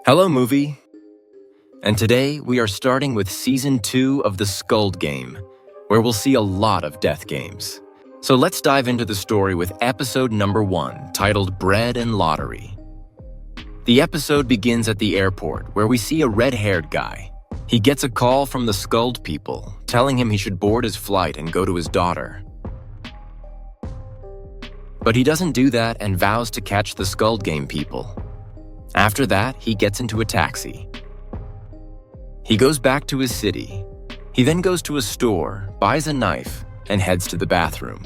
Hello, movie! And today we are starting with Season 2 of the Squid Game, where we'll see a lot of death games. So let's dive into the story with episode number 1, titled Bread and Lottery. The episode begins at the airport, where we see a red-haired guy. He gets a call from the Squid people, telling him he should board his flight and go to his daughter. But he doesn't do that and vows to catch the Squid Game people. After that, he gets into a taxi. He goes back to his city. He then goes to a store, buys a knife, and heads to the bathroom.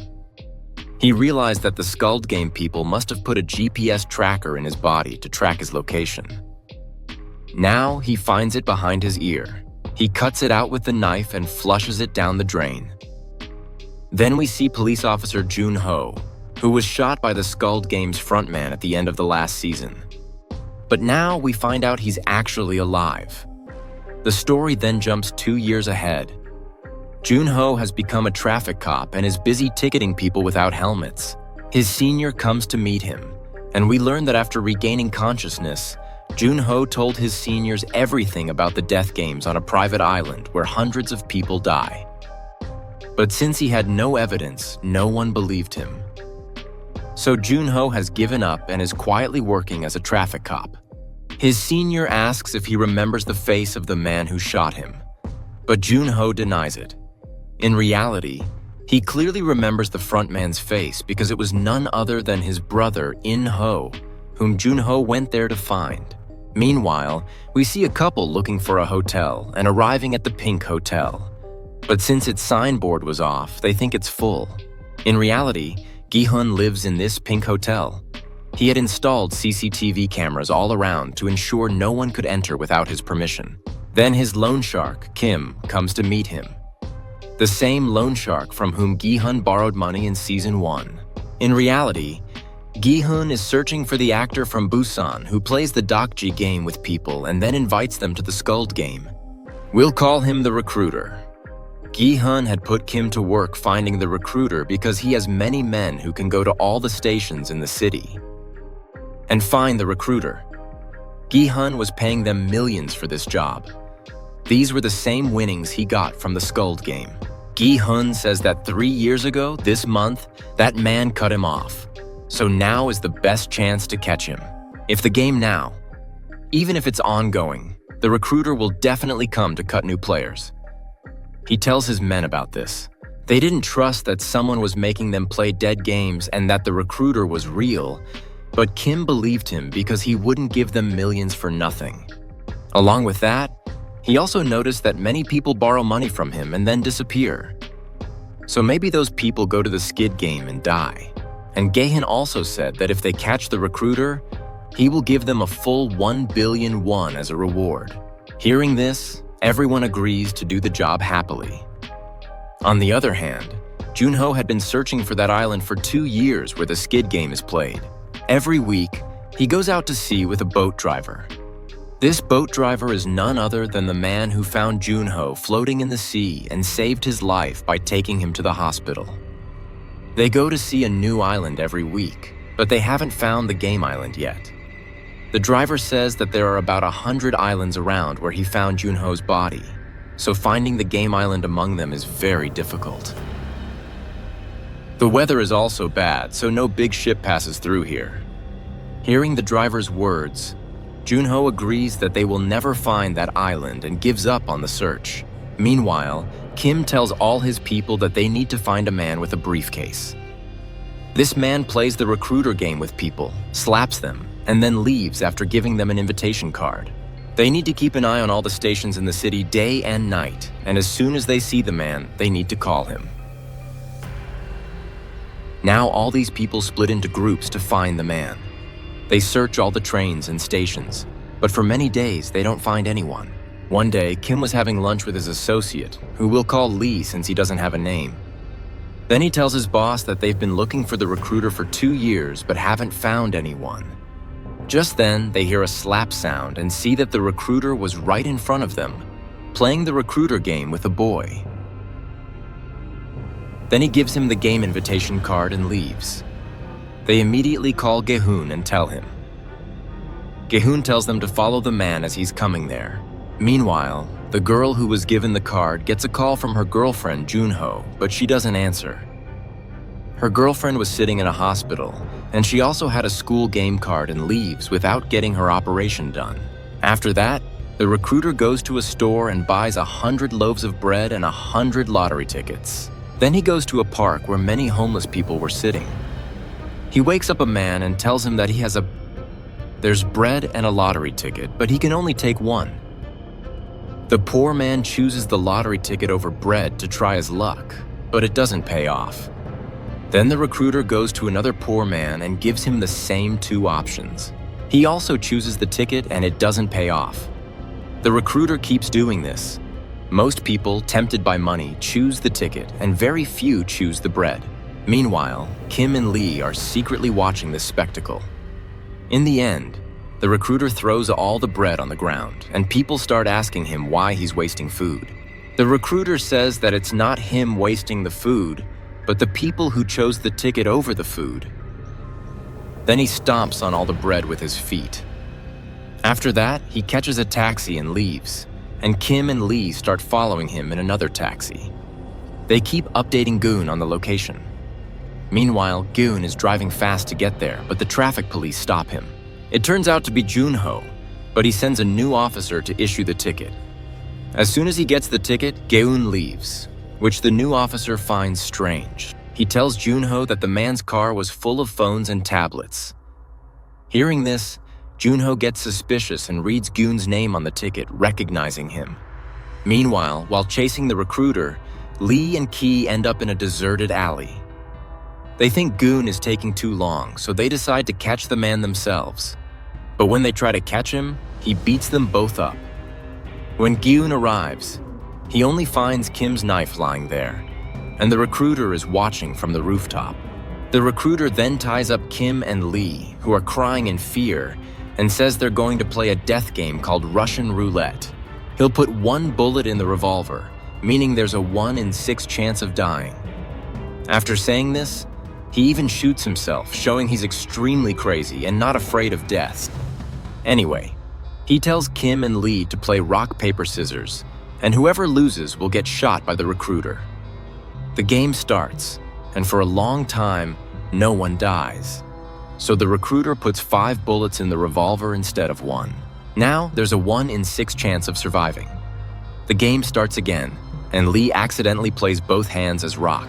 He realized that the Squid Game people must have put a GPS tracker in his body to track his location. Now he finds it behind his ear. He cuts it out with the knife and flushes it down the drain. Then we see police officer Jung-jae, who was shot by the Squid Game's frontman at the end of the last season. But now we find out he's actually alive. The story then jumps 2 years ahead. Jung-jae has become a traffic cop and is busy ticketing people without helmets. His senior comes to meet him, and we learn that after regaining consciousness, Jung-jae told his seniors everything about the death games on a private island where hundreds of people die. But since he had no evidence, no one believed him. So Jung-jae has given up and is quietly working as a traffic cop. His senior asks if he remembers the face of the man who shot him, but Jung-jae denies it. In reality, he clearly remembers the frontman's face because it was none other than his brother, In-ho, whom Jung-jae went there to find. Meanwhile, we see a couple looking for a hotel and arriving at the Pink Hotel. But since its signboard was off, they think it's full. In reality, Gi-hun lives in this Pink Hotel. He had installed CCTV cameras all around to ensure no one could enter without his permission. Then his loan shark, Kim, comes to meet him. The same loan shark from whom Gi-hun borrowed money in Season 1. In reality, Gi-hun is searching for the actor from Busan who plays the Jung-jae game with people and then invites them to the Squid Game. We'll call him the recruiter. Gi-hun had put Kim to work finding the recruiter because he has many men who can go to all the stations in the city and find the recruiter. Gi-hun was paying them millions for this job. These were the same winnings he got from the Squid Game. Gi-hun says that 3 years ago, this month, that man cut him off. So now is the best chance to catch him. If the game now, even if it's ongoing, the recruiter will definitely come to cut new players. He tells his men about this. They didn't trust that someone was making them play dead games and that the recruiter was real, but Kim believed him because he wouldn't give them millions for nothing. Along with that, he also noticed that many people borrow money from him and then disappear. So maybe those people go to the Squid Game and die. And Gi-hun also said that if they catch the recruiter, he will give them a full 1 billion won as a reward. Hearing this, everyone agrees to do the job happily. On the other hand, Jung-jae had been searching for that island for 2 years where the Squid Game is played. Every week, he goes out to sea with a boat driver. This boat driver is none other than the man who found Jung-jae floating in the sea and saved his life by taking him to the hospital. They go to see a new island every week, but they haven't found the game island yet. The driver says that there are about 100 islands around where he found Jung-jae's body, so finding the game island among them is very difficult. The weather is also bad, so no big ship passes through here. Hearing the driver's words, Jung-jae agrees that they will never find that island and gives up on the search. Meanwhile, Kim tells all his people that they need to find a man with a briefcase. This man plays the recruiter game with people, slaps them, and then leaves after giving them an invitation card. They need to keep an eye on all the stations in the city day and night, and as soon as they see the man, they need to call him. Now all these people split into groups to find the man. They search all the trains and stations, but for many days they don't find anyone. One day, Kim was having lunch with his associate, who we'll call Lee since he doesn't have a name. Then he tells his boss that they've been looking for the recruiter for 2 years but haven't found anyone. Just then, they hear a slap sound and see that the recruiter was right in front of them, playing the recruiter game with a boy. Then he gives him the game invitation card and leaves. They immediately call Gi-hun and tell him. Jae-hoon tells them to follow the man as he's coming there. Meanwhile, the girl who was given the card gets a call from her girlfriend Jung-jae, but she doesn't answer. Her girlfriend was sitting in a hospital, and she also had a school game card and leaves without getting her operation done. After that, the recruiter goes to a store and buys 100 loaves of bread and 100 lottery tickets. Then he goes to a park where many homeless people were sitting. He wakes up a man and tells him that there's bread and a lottery ticket, but he can only take one. The poor man chooses the lottery ticket over bread to try his luck, but it doesn't pay off. Then the recruiter goes to another poor man and gives him the same two options. He also chooses the ticket and it doesn't pay off. The recruiter keeps doing this. Most people, tempted by money, choose the ticket and very few choose the bread. Meanwhile, Kim and Lee are secretly watching this spectacle. In the end, the recruiter throws all the bread on the ground and people start asking him why he's wasting food. The recruiter says that it's not him wasting the food, but the people who chose the ticket over the food. Then he stomps on all the bread with his feet. After that, he catches a taxi and leaves, and Kim and Lee start following him in another taxi. They keep updating Goon on the location. Meanwhile, Goon is driving fast to get there, but the traffic police stop him. It turns out to be Jun-ho, but he sends a new officer to issue the ticket. As soon as he gets the ticket, Gaeun leaves, which the new officer finds strange. He tells Jun-ho that the man's car was full of phones and tablets. Hearing this, Jun-ho gets suspicious and reads Goon's name on the ticket, recognizing him. Meanwhile, while chasing the recruiter, Lee and Ki end up in a deserted alley. They think Goon is taking too long, so they decide to catch the man themselves. But when they try to catch him, he beats them both up. When Goon arrives, he only finds Kim's knife lying there, and the recruiter is watching from the rooftop. The recruiter then ties up Kim and Lee, who are crying in fear, and says they're going to play a death game called Russian roulette. He'll put one bullet in the revolver, meaning there's a 1 in 6 chance of dying. After saying this, he even shoots himself, showing he's extremely crazy and not afraid of death. Anyway, he tells Kim and Lee to play rock, paper, scissors, and whoever loses will get shot by the recruiter. The game starts, and for a long time, no one dies. So the recruiter puts 5 bullets in the revolver instead of 1. Now there's a 1 in 6 chance of surviving. The game starts again, and Lee accidentally plays both hands as rock.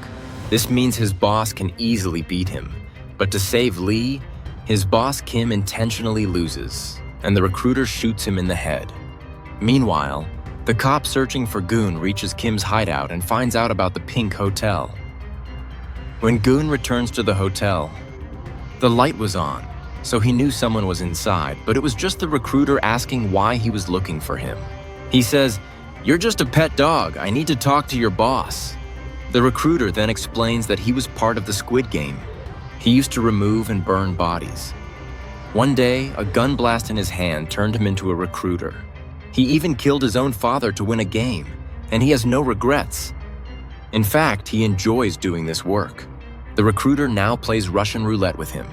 This means his boss can easily beat him, but to save Lee, his boss Kim intentionally loses, and the recruiter shoots him in the head. Meanwhile, the cop searching for Goon reaches Kim's hideout and finds out about the Pink Hotel. When Goon returns to the hotel, the light was on, so he knew someone was inside, but it was just the recruiter asking why he was looking for him. He says, "You're just a pet dog, I need to talk to your boss." The recruiter then explains that he was part of the Squid Game. He used to remove and burn bodies. One day, a gun blast in his hand turned him into a recruiter. He even killed his own father to win a game, and he has no regrets. In fact, he enjoys doing this work. The recruiter now plays Russian roulette with him.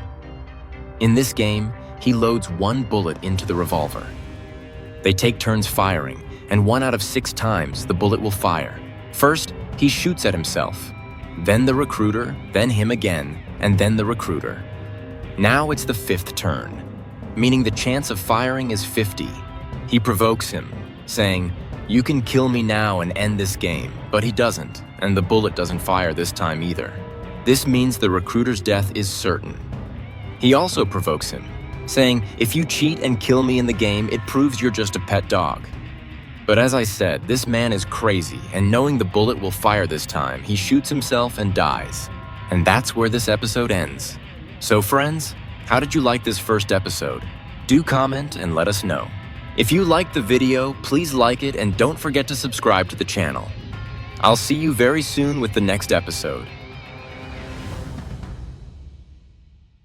In this game, he loads 1 bullet into the revolver. They take turns firing, and 1 out of 6 times the bullet will fire. First, he shoots at himself, then the recruiter, then him again, and then the recruiter. Now it's the 5th turn, meaning the chance of firing is 50. He provokes him, saying, "You can kill me now and end this game," but he doesn't, and the bullet doesn't fire this time either. This means the recruiter's death is certain. He also provokes him, saying, "If you cheat and kill me in the game, it proves you're just a pet dog." But as I said, this man is crazy, and knowing the bullet will fire this time, he shoots himself and dies. And that's where this episode ends. So friends, how did you like this first episode? Do comment and let us know. If you liked the video, please like it and don't forget to subscribe to the channel. I'll see you very soon with the next episode.